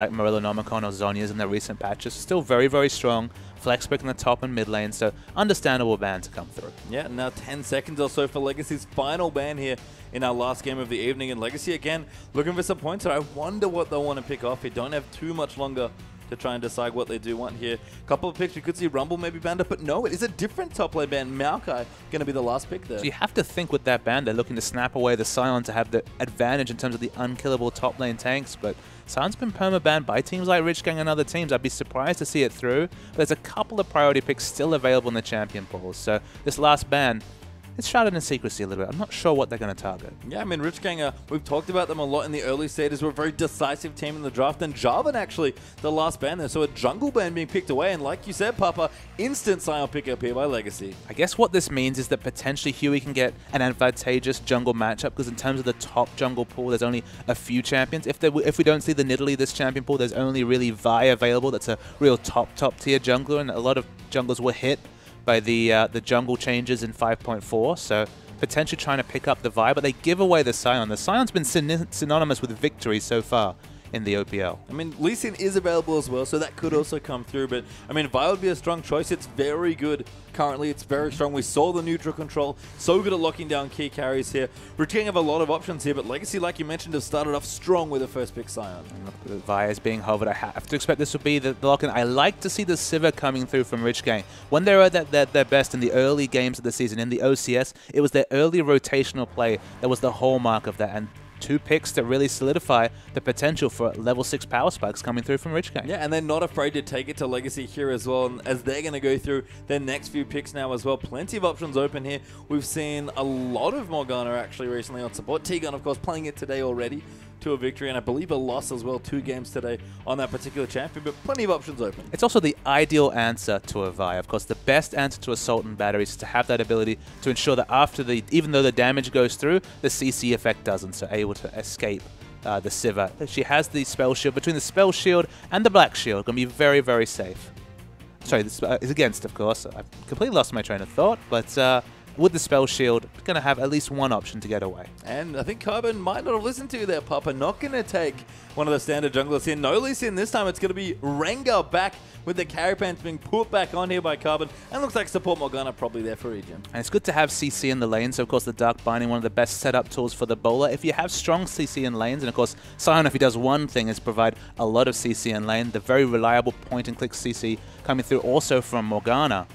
like Morellonomicon or Zhonya's in their recent patches. Still very, very strong. Flex pick in the top and mid lane, so understandable ban to come through. Yeah, now 10 seconds or so for Legacy's final ban here in our last game of the evening. And Legacy, again, looking for some points. So I wonder what they'll want to pick off. They don't have too much longer to try and decide what they do want here. Couple of picks, we could see Rumble maybe banned up, but no, it is a different top lane ban. Maokai going to be the last pick there. So you have to think with that ban, they're looking to snap away the Sion to have the advantage in terms of the unkillable top lane tanks, but Sion's been perma-banned by teams like Rich Gang and other teams. I'd be surprised to see it through, but there's a couple of priority picks still available in the champion pools, so this last ban, it's shrouded in secrecy a little bit. I'm not sure what they're going to target. Yeah, I mean, Rich Gang, we've talked about them a lot in the early stages. We're a very decisive team in the draft, and Jarvan actually the last ban there. So a jungle ban being picked away, and like you said, Papa, instant Sion pick up here by Legacy. I guess what this means is that potentially Huey can get an advantageous jungle matchup, because in terms of the top jungle pool, there's only a few champions. If we don't see the Nidalee this champion pool, there's only really Vi available. That's a real top tier jungler, and a lot of junglers were hit by the jungle changes in 5.4, so potentially trying to pick up the Vi, but they give away the Sion. The Sion's been synonymous with victory so far in the OPL. I mean, Lee Sin is available as well, so that could also come through, but I mean, Vi would be a strong choice. It's very good currently. It's very strong. We saw the neutral control. So good at locking down key carries here. Rich Gang have a lot of options here, but Legacy, like you mentioned, have started off strong with the first pick Sion. And Vi is being hovered. I have to expect this will be the lock-in. I like to see the Sivir coming through from Rich Gang. When they were at their best in the early games of the season, in the OCS, it was their early rotational play that was the hallmark of that, and 2 picks that really solidify the potential for level 6 power spikes coming through from Rich Gang. Yeah, and they're not afraid to take it to Legacy here as well, and as they're going to go through their next few picks now as well. Plenty of options open here. We've seen a lot of Morgana actually recently on support. T-Gun, of course, playing it today already to a victory, and I believe a loss as well, 2 games today on that particular champion, but plenty of options open. It's also the ideal answer to a Vi. Of course, the best answer to Assault and Battery is to have that ability to ensure that after even though the damage goes through, the CC effect doesn't, so able to escape the Sivir. She has the spell shield. Between the spell shield and the black shield, going to be very, very safe. Sorry, this is against, of course. I've completely lost my train of thought, but with the spell shield, going to have at least one option to get away. And I think Carbon might not have listened to you there, Papa. Not going to take one of the standard junglers here. No Lee Sin this time. It's going to be Rengar back with the carry pants being put back on here by Carbon. And looks like support Morgana probably there for Regen. And it's good to have CC in the lane. So, of course, the Dark Binding, one of the best setup tools for the bowler. If you have strong CC in lanes, and of course, Sion, if he does one thing, is provide a lot of CC in lane. The very reliable point-and-click CC coming through also from Morgana.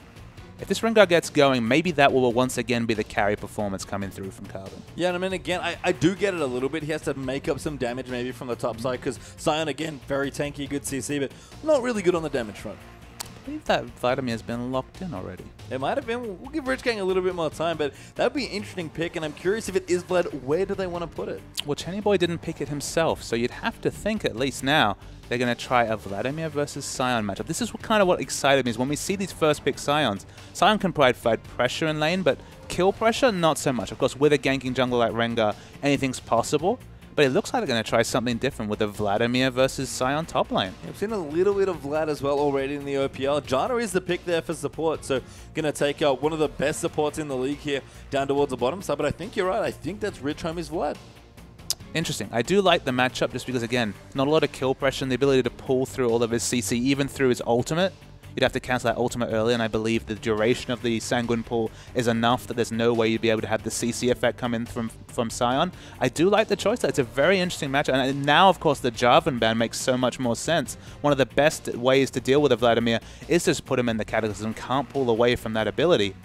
If this Rengar gets going, maybe that will once again be the carry performance coming through from Carbon. Yeah, and I mean, again, I do get it a little bit. He has to make up some damage maybe from the top side, because Sion, again, very tanky, good CC, but not really good on the damage front. I believe that Vladimir's been locked in already. It might have been. We'll give Rich Gang a little bit more time, but that would be an interesting pick, and I'm curious if it is Vlad, where do they want to put it? Well, Chenny Boy didn't pick it himself, so you'd have to think at least now they're going to try a Vladimir versus Sion matchup. This is kind of what excited me, is when we see these first pick Sions. Sion can provide pressure in lane, but kill pressure, not so much. Of course, with a ganking jungle like Rengar, anything's possible. But it looks like they're going to try something different with a Vladimir versus Sion top lane. Yeah, we've seen a little bit of Vlad as well already in the OPL. Janna is the pick there for support, so going to take one of the best supports in the league here down towards the bottom side. But I think you're right. I think that's Rich Homie's Vlad. Interesting. I do like the matchup just because, again, not a lot of kill pressure and the ability to pull through all of his CC, even through his ultimate. You'd have to cancel that ultimate early, and I believe the duration of the Sanguine pull is enough that there's no way you'd be able to have the CC effect come in from Sion. I do like the choice. It's a very interesting matchup. And now, of course, the Jarvan ban makes so much more sense. One of the best ways to deal with a Vladimir is to just put him in the Cataclysm, can't pull away from that ability.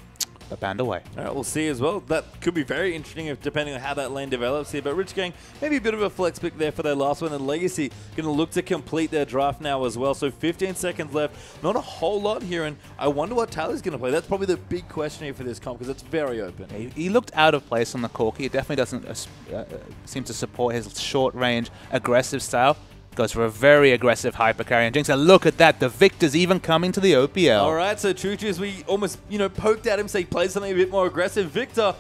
But banned away. All right, we'll see as well. That could be very interesting if, depending on how that lane develops here. But Rich Gang, maybe a bit of a flex pick there for their last one. And Legacy going to look to complete their draft now as well. So 15 seconds left. Not a whole lot here. And I wonder what Tally's going to play. That's probably the big question here for this comp, because it's very open. He looked out of place on the Corki. It definitely doesn't seem to support his short-range, aggressive style. Goes for a very aggressive hyper carry, and Jinx, and look at that, the Victor's even coming to the OPL. All right, so Choo-Choo, as we almost, poked at him, so he plays something a bit more aggressive. Victor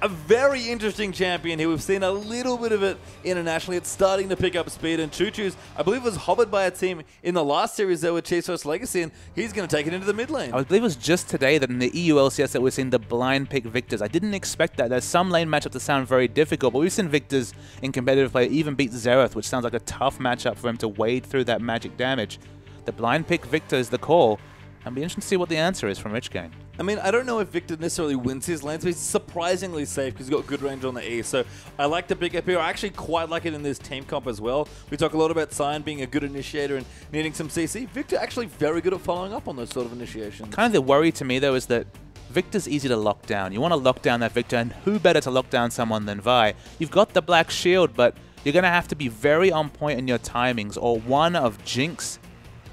A very interesting champion here. We've seen a little bit of it internationally. It's starting to pick up speed, and Choo Choo's, I believe, was hobbled by a team in the last series there with Chiefs vs Legacy, and he's going to take it into the mid lane. I believe it was just today that in the EU LCS that we've seen the blind pick Victors. I didn't expect that. There's some lane matchups that sound very difficult, but we've seen Victors in competitive play even beat Xerath, which sounds like a tough matchup for him to wade through that magic damage. The blind pick Victor is the call. I'll be interested to see what the answer is from Rich Gang. I mean, I don't know if Victor necessarily wins his lanes, but he's surprisingly safe because he's got good range on the E. So I like the pick up here. I actually quite like it in this team comp as well. We talk a lot about Sion being a good initiator and needing some CC. Victor actually very good at following up on those sort of initiations. Kind of the worry to me, though, is that Victor's easy to lock down. You want to lock down that Victor, and who better to lock down someone than Vi? You've got the Black Shield, but you're going to have to be very on point in your timings, or one of Jinx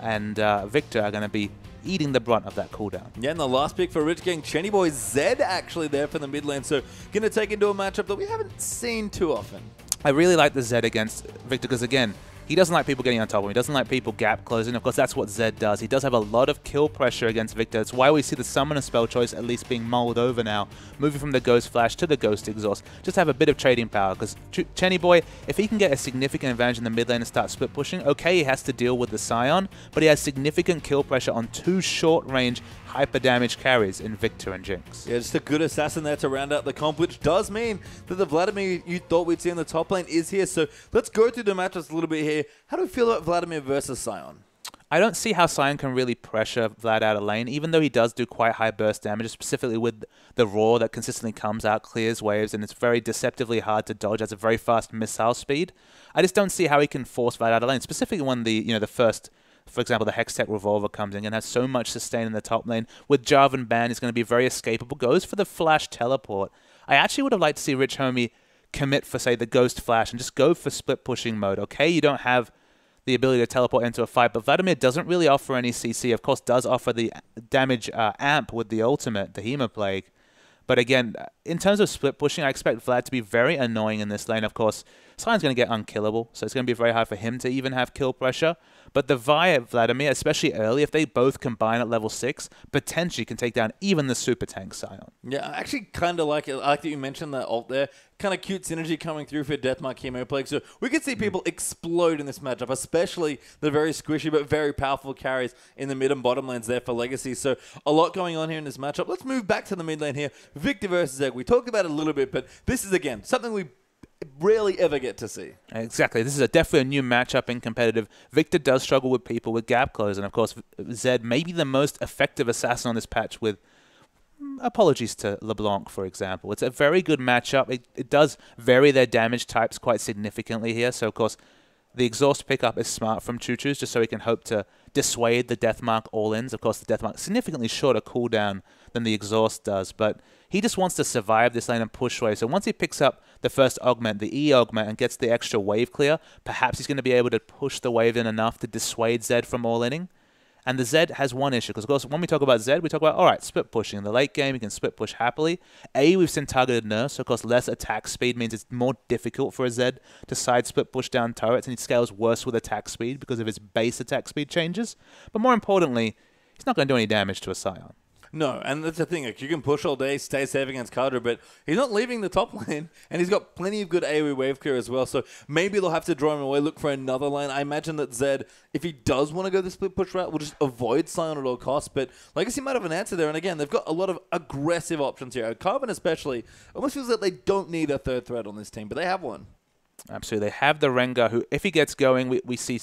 and Victor are going to be eating the brunt of that cooldown. Yeah, and the last pick for Rich Gang, Chenny Boy Zed actually there for the mid lane, so going to take into a matchup that we haven't seen too often. I really like the Zed against Victor because, again, he doesn't like people getting on top of him. He doesn't like people gap closing. Of course, that's what Zed does. He does have a lot of kill pressure against Victor. It's why we see the Summoner spell choice at least being mulled over now, moving from the Ghost Flash to the Ghost Exhaust. Just have a bit of trading power, because Chenny Boy, if he can get a significant advantage in the mid lane and start split pushing, okay, he has to deal with the Sion, but he has significant kill pressure on two short-range hyper damage carries in Victor and Jinx. Yeah, just a good assassin there to round out the comp, which does mean that the Vladimir you thought we'd see in the top lane is here. So let's go through the matchups a little bit here. How do we feel about Vladimir versus Sion? I don't see how Sion can really pressure Vlad out of lane, even though he does do quite high burst damage, specifically with the Roar that consistently comes out, clears waves, and it's very deceptively hard to dodge, has a very fast missile speed. I just don't see how he can force Vlad out of lane, specifically when the first, for example, the Hextech Revolver comes in and has so much sustain in the top lane. With Jarvan Ban, he's going to be very escapable, goes for the Flash Teleport. I actually would have liked to see Rich Homie commit for, say, the Ghost Flash and just go for split pushing mode. Okay, you don't have the ability to teleport into a fight, but Vladimir doesn't really offer any CC. Of course, does offer the damage amp with the ultimate, the Hemoplague. But again, in terms of split pushing, I expect Vlad to be very annoying in this lane. Of course, Sion's going to get unkillable, so it's going to be very hard for him to even have kill pressure. But the Vi at Vladimir, especially early, if they both combine at level 6, potentially can take down even the super tank Sion. Yeah, I actually kind of like it. I like that you mentioned that ult there. Kind of cute synergy coming through for Deathmark Hemoplague. So we could see people explode in this matchup, especially the very squishy but very powerful carries in the mid and bottom lanes there for Legacy. So a lot going on here in this matchup. Let's move back to the mid lane here. Victor versus Egg. We talked about it a little bit, but this is, again, something we rarely ever get to see. Exactly. This is definitely a new matchup in competitive. Victor does struggle with people with gap close, and of course, Zed may be the most effective assassin on this patch with apologies to LeBlanc, for example. It's a very good matchup. It does vary their damage types quite significantly here, so of course, the exhaust pickup is smart from Choo Choo's just so he can hope to dissuade the Deathmark all-ins. Of course, the Deathmark significantly shorter cooldown than the exhaust does, but he just wants to survive this lane and push wave. So once he picks up the first augment, the E augment, and gets the extra wave clear, perhaps he's going to be able to push the wave in enough to dissuade Zed from all-inning. And the Zed has one issue, because of course when we talk about Zed, we talk about, alright, split pushing. In the late game, you can split push happily. We've seen targeted nerfs, so of course less attack speed means it's more difficult for a Zed to side split push down turrets, and he scales worse with attack speed because of his base attack speed changes. But more importantly, he's not going to do any damage to a Sion. No, and that's the thing. Like, you can push all day, stay safe against Kadra, but he's not leaving the top lane, and he's got plenty of good AoE wave clear as well, so maybe they'll have to draw him away, look for another lane. I imagine that Zed, if he does want to go the split push route, will just avoid Sion at all costs, but Legacy might have an answer there, and again, they've got a lot of aggressive options here. Carbon especially, almost feels like they don't need a third threat on this team, but they have one. Absolutely. They have the Rengar, who, if he gets going, we see,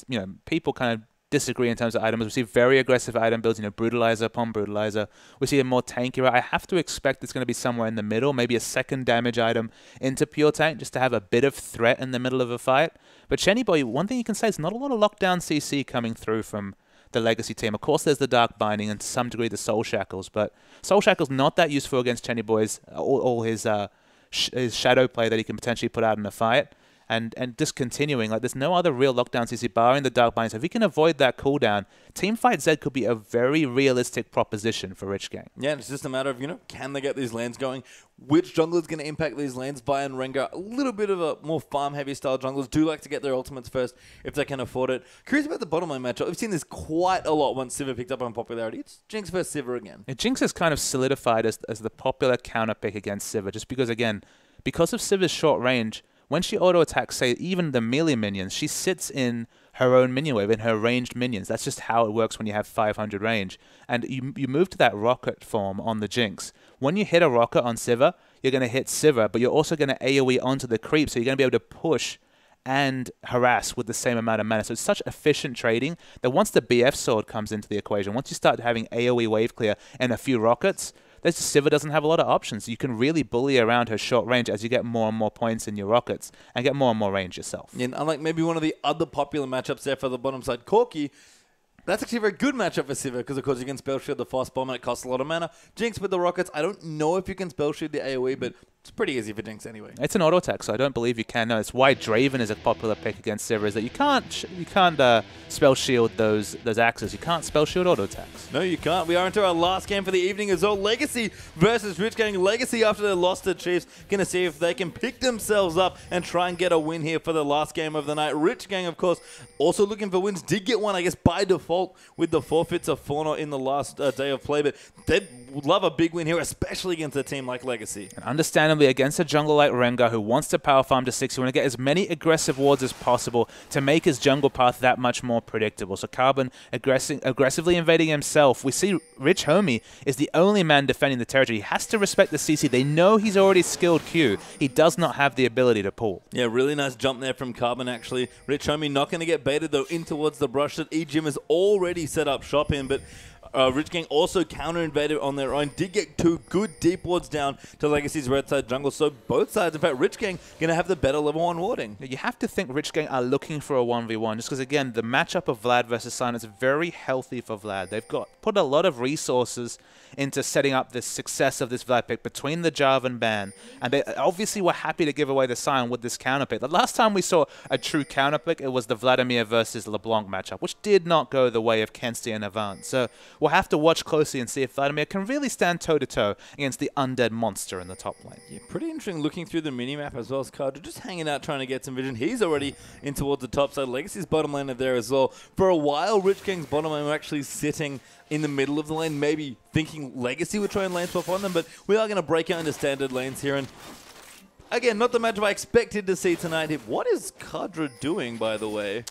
people kind of disagree in terms of items. We see very aggressive item builds, Brutalizer upon Brutalizer. We see a more tankier. I have to expect it's going to be somewhere in the middle, maybe a second damage item into Pure Tank, just to have a bit of threat in the middle of a fight. But Chenny Boy, one thing you can say is not a lot of lockdown CC coming through from the Legacy team. Of course, there's the Dark Binding and to some degree the Soul Shackles, but Soul Shackles not that useful against Chenny Boy's, all his shadow play that he can potentially put out in a fight. And just continuing, like there's no other real lockdown CC barring the Dark Bind. So if he can avoid that cooldown, Teamfight Zed could be a very realistic proposition for Rich Gang. Yeah, it's just a matter of, can they get these lanes going? Which jungler is going to impact these lanes? Vi and Rengar, a little bit of a more farm-heavy style junglers do like to get their ultimates first if they can afford it. Curious about the bottom lane matchup. We've seen this quite a lot once Sivir picked up on popularity. It's Jinx versus Sivir again. Jinx is kind of solidified as the popular counter pick against Sivir, just because, again, because of Siva's short range, when she auto-attacks, say, even the melee minions, she sits in her own minion wave, in her ranged minions. That's just how it works when you have 500 range. And you move to that rocket form on the Jinx. When you hit a rocket on Siva, you're going to hit Siva, but you're also going to AoE onto the creep, so you're going to be able to push and harass with the same amount of mana. So it's such efficient trading that once the BF sword comes into the equation, once you start having AoE wave clear and a few rockets, Siva doesn't have a lot of options. You can really bully around her short range as you get more and more points in your rockets and get more and more range yourself. And unlike maybe one of the other popular matchups there for the bottom side, Corki, that's actually a very good matchup for Siva because, of course, you can spell shield the fast bomb and it costs a lot of mana. Jinx with the rockets, I don't know if you can spell shield the AoE, but it's pretty easy for Jinx anyway. It's an auto attack, so I don't believe you can. No, it's why Draven is a popular pick against Siva, is that you can't spell shield those axes. You can't spell shield auto attacks. No, you can't. We are into our last game for the evening as well. Legacy versus Rich Gang. Legacy, after they lost to Chiefs, going to see if they can pick themselves up and try and get a win here for the last game of the night. Rich Gang, of course, also looking for wins. Did get one, I guess, by default with the forfeits of Fauna in the last day of play, but they would love a big win here, especially against a team like Legacy. And understandably, against a jungle like Rengar who wants to power farm to 6, you want to get as many aggressive wards as possible to make his jungle path that much more predictable. So Carbon aggressively invading himself. We see Rich Homie is the only man defending the territory. He has to respect the CC. They know he's already skilled Q. He does not have the ability to pull. Yeah, really nice jump there from Carbon, actually. Rich Homie not going to get baited, though, in towards the brush that E-Gym has already set up shop in, but Rich Gang also counter-invaded on their own. Did get 2 good deep wards down to Legacy's red side jungle. So both sides, in fact, Rich Gang going to have the better level 1 warding. You have to think Rich Gang are looking for a 1v1 just because, again, the matchup of Vlad versus Sion is very healthy for Vlad. They've put a lot of resources into setting up the success of this Vlad pick between the Jarvan ban, and they obviously were happy to give away the Sion with this counter pick. The last time we saw a true counter pick, it was the Vladimir versus LeBlanc matchup, which did not go the way of Kensti and Avant. So we'll have to watch closely and see if Vladimir can really stand toe-to-toe against the undead monster in the top lane. Yeah, pretty interesting looking through the minimap as well as Cardra, just hanging out trying to get some vision. He's already in towards the top side. Legacy's bottom lane are there as well. For a while, Rich Gang's bottom lane were actually sitting in the middle of the lane, maybe thinking Legacy would try and lane swap on them, but we are going to break out into standard lanes here. And again, not the matchup I expected to see tonight. What is Cardra doing, by the way?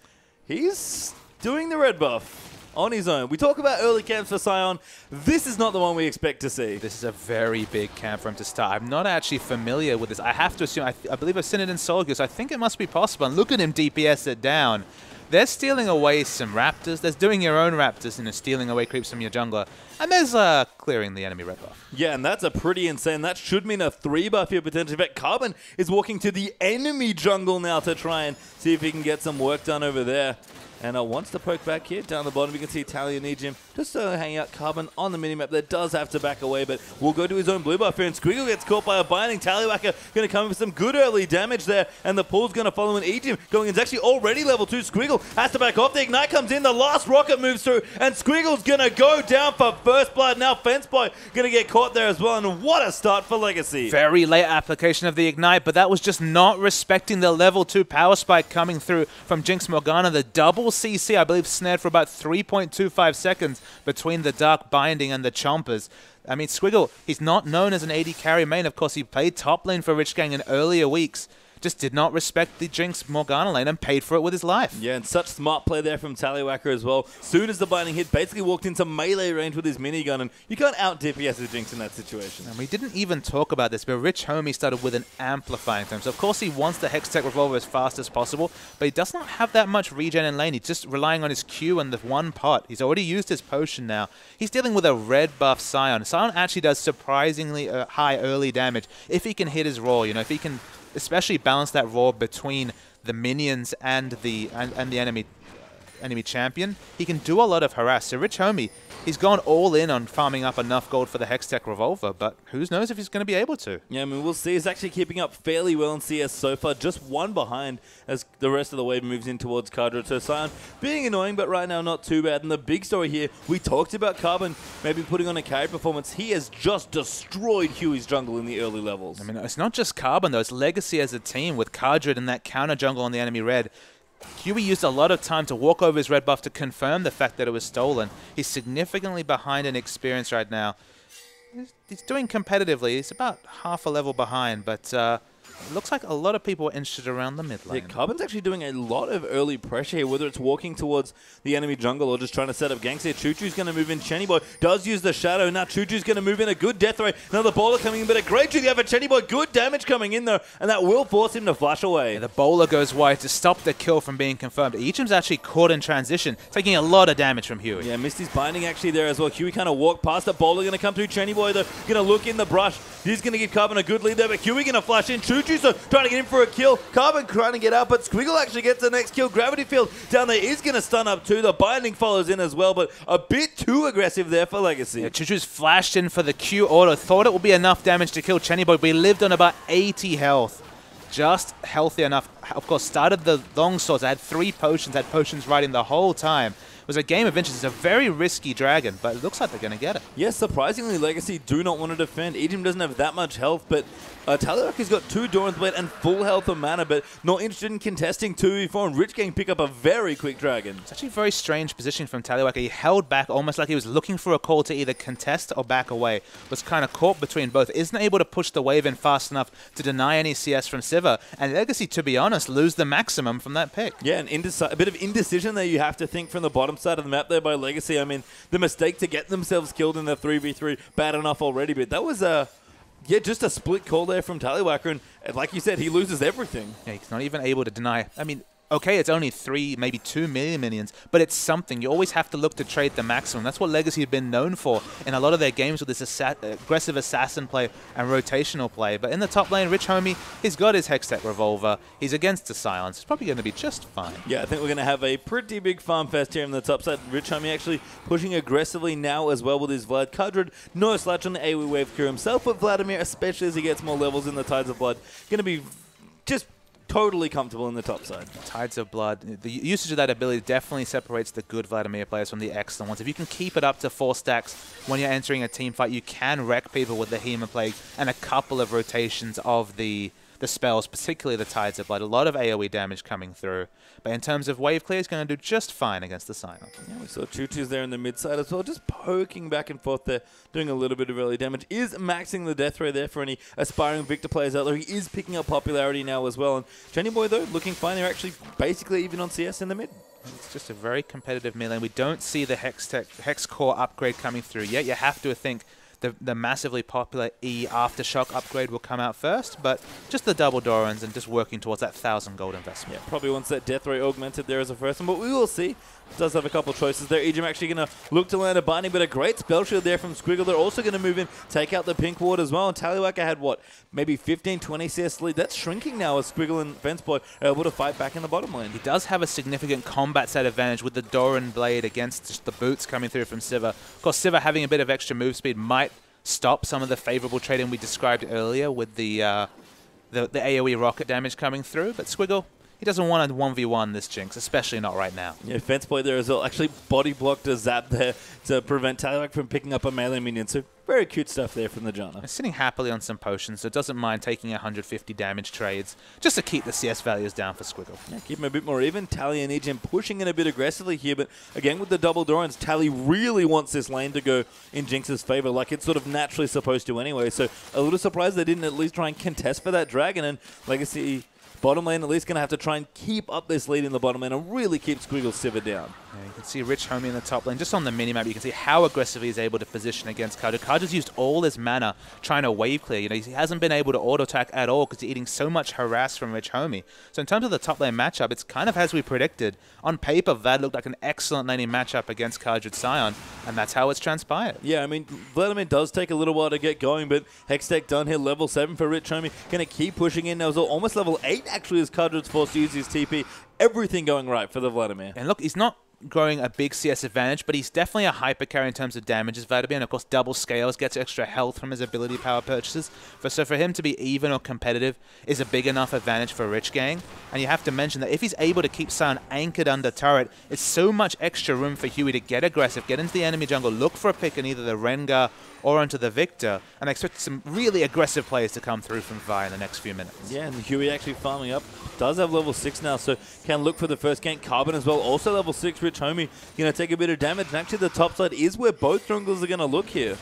He's doing the red buff on his own. We talk about early camps for Sion. This is not the one we expect to see. This is a very big camp for him to start. I'm not actually familiar with this. I have to assume, I believe I've seen it in solo queue, so I think it must be possible. And look at him DPS it down. They're stealing away some Raptors. There's doing your own Raptors and stealing away creeps from your jungler. And there's clearing the enemy red buff. Yeah, and that's a pretty insane. That should mean a 3 buff here potentially. In fact, Carbon is walking to the enemy jungle now to try and see if he can get some work done over there. And wants to poke back here. Down the bottom, you can see Talia and E-Gym just hanging out. Carbon on the minimap. That does have to back away, but will go to his own blue buff here. And Squiggle gets caught by a binding. Tallywacker going to come in with some good early damage there. And the pull's going to follow in. E-Gym going in. It's actually already level 2. Squiggle has to back off. The Ignite comes in. The last rocket moves through. And Squiggle's going to go down for first blood. Now Senpai going to get caught there as well. And what a start for Legacy. Very late application of the Ignite, but that was just not respecting the level 2 power spike coming through from Jinx Morgana. The double CC, I believe, snared for about 3.25 seconds between the Dark Binding and the Chompers. I mean, Squiggle, he's not known as an AD carry main. Of course, he played top lane for Rich Gang in earlier weeks. Just did not respect the Jinx Morgana lane and paid for it with his life. Yeah, and such smart play there from Tallywacker as well. Soon as the binding hit, basically walked into melee range with his minigun, and you can't out-DPS a Jinx in that situation. And we didn't even talk about this, but Rich Homie started with an amplifying term. So of course he wants the Hextech Revolver as fast as possible, but he does not have that much regen in lane. He's just relying on his Q and the one pot. He's already used his potion now. He's dealing with a red buff Sion. Sion actually does surprisingly high early damage if he can hit his roll, you know, if he can especially balance that roar between the minions and the enemy champion. He can do a lot of harass. So Rich Homie, he's gone all in on farming up enough gold for the Hextech Revolver, but who knows if he's going to be able to. Yeah, I mean, we'll see. He's actually keeping up fairly well in CS so far, just one behind as the rest of the wave moves in towards Cardra. So Sion being annoying, but right now not too bad. And the big story here, we talked about Carbon maybe putting on a carry performance. He has just destroyed Huey's jungle in the early levels. I mean, it's not just Carbon, though. It's Legacy as a team with Cardra and that counter jungle on the enemy red. Huey used a lot of time to walk over his red buff to confirm the fact that it was stolen. He's significantly behind in experience right now. He's doing competitively. He's about half a level behind, but It looks like a lot of people are interested around the mid lane. Yeah, Carbon's actually doing a lot of early pressure here, whether it's walking towards the enemy jungle or just trying to set up ganks here. Choo-Choo's going to move in. Chenny Boy does use the shadow. Now Choo-Choo's going to move in. A good death ray. Another bowler coming in, but a great Choo there for Chenny Boy. Good damage coming in there, and that will force him to flash away. Yeah, the bowler goes wide to stop the kill from being confirmed. Ejim's actually caught in transition, taking a lot of damage from Huey. Yeah, Misty's binding actually there as well. Huey kind of walked past the bowler. Going to come through Chenny Boy, though. Going to look in the brush. He's going to give Carbon a good lead there, but Huey going to flash in. Choo-Choo so trying to get in for a kill. Carbon trying to get out, but Squiggle actually gets the next kill. Gravity Field down there is going to stun up too. The binding follows in as well, but a bit too aggressive there for Legacy. Yeah, Choo-Choo's flashed in for the Q auto. Thought it would be enough damage to kill Chenny Boy, but he lived on about 80 health. Just healthy enough. Of course, started the long swords. I had 3 potions, had potions riding the whole time. It was a game of inches. It's a very risky dragon, but it looks like they're going to get it. Yes, surprisingly, Legacy do not want to defend. Ejim doesn't have that much health, but Taliok has got 2 Doran's Blade and full health of mana, but not interested in contesting 2v4, and Rich Gang pick up a very quick dragon. It's actually a very strange positioning from Taliwaka. He held back almost like he was looking for a call to either contest or back away. Was kind of caught between both. Isn't able to push the wave in fast enough to deny any CS from Siva. And Legacy, to be honest, lose the maximum from that pick. Yeah, a bit of indecision there you have to think from the bottom side of the map there by Legacy. I mean, the mistake to get themselves killed in the 3v3, bad enough already, but that was yeah, just a split call there from Tallywhacker, and like you said, he loses everything. Yeah, he's not even able to deny. I mean, okay, it's only 3, maybe 2 million minions, but it's something. You always have to look to trade the maximum. That's what Legacy have been known for in a lot of their games with this aggressive assassin play and rotational play. But in the top lane, Rich Homie, he's got his Hextech Revolver. He's against the Silence. It's probably going to be just fine. Yeah, I think we're going to have a pretty big farm fest here in the top side. Rich Homie actually pushing aggressively now as well with his Vlad. Kudrid, no slouch on the AoE wave crew himself, but Vladimir, especially as he gets more levels in the Tides of Blood, going to be just totally comfortable in the top side. Tides of Blood, the usage of that ability definitely separates the good Vladimir players from the excellent ones. If you can keep it up to 4 stacks when you're entering a team fight, you can wreck people with the Hema Plague and a couple of rotations of the spells, particularly the Tides of Blood. A lot of AoE damage coming through. But in terms of wave clear, he's going to do just fine against the Silent. Yeah, we saw Choo-Choo's there in the mid side as well, just poking back and forth there, doing a little bit of early damage. Is maxing the death ray there for any aspiring Victor players out there. He is picking up popularity now as well. And Jenny Boy, though, looking fine. They're actually basically even on CS in the mid. It's just a very competitive mid lane. We don't see the Hex Core upgrade coming through yet. You have to think the massively popular E Aftershock upgrade will come out first, but just the double Dorans and just working towards that 1,000 gold investment. Yeah, probably wants that death ray augmented there as a first one, but we will see. Does have a couple of choices there. Ejim actually going to look to land a binding, but a great spell shield there from Squiggle. They're also going to move in, take out the pink ward as well. And Tallywhacker had, what, maybe 15, 20 CS lead. That's shrinking now as Squiggle and Fenceboy are able to fight back in the bottom lane. He does have a significant combat set advantage with the Doran Blade against just the boots coming through from Siva. Of course, Siva having a bit of extra move speed might stop some of the favorable trading we described earlier with the AoE rocket damage coming through. But Squiggle, he doesn't want to 1v1 this Jinx, especially not right now. Yeah, Fence play there as well. Actually body blocked a zap there to prevent Tallywhacker from picking up a melee minion. So very cute stuff there from the Janna. He's sitting happily on some potions, so doesn't mind taking 150 damage trades just to keep the CS values down for Squiggle. Yeah, keep him a bit more even. Tally and Ejim pushing in a bit aggressively here, but again with the double Dorans, Tally really wants this lane to go in Jinx's favor, like it's sort of naturally supposed to anyway. So a little surprised they didn't at least try and contest for that dragon, and Legacy bottom lane at least going to have to try and keep up this lead in the bottom lane and really keep Squiggle Siva down. Yeah, you can see Rich Homie in the top lane. Just on the minimap, you can see how aggressively he's able to position against Kudrid. Kudrid's used all his mana trying to wave clear. You know, he hasn't been able to auto-attack at all because he's eating so much harass from Rich Homie. So in terms of the top lane matchup, it's kind of as we predicted. On paper, Vlad looked like an excellent laning matchup against Kudrid Scion, and that's how it's transpired. Yeah, I mean, Vladimir does take a little while to get going, but Hextech done here, level 7 for Rich Homie. Going to keep pushing in. Now it's almost level 8 actually as Kudrid's forced to use his TP. Everything going right for the Vladimir. And look, he's not growing a big CS advantage, but he's definitely a hyper carry in terms of damage as Vladimir, and of course double scales, gets extra health from his ability power purchases. So for him to be even or competitive is a big enough advantage for Rich Gang. And you have to mention that if he's able to keep Sion anchored under turret, it's so much extra room for Huey to get aggressive, get into the enemy jungle, look for a pick in either the Rengar or onto the Victor, and I expect some really aggressive players to come through from Vi in the next few minutes. Yeah, and Huey actually farming up. Does have level 6 now, so can look for the first gank. Carbon as well, also level 6. Rich Homie going to take a bit of damage, and actually the top side is where both jungles are going to look here.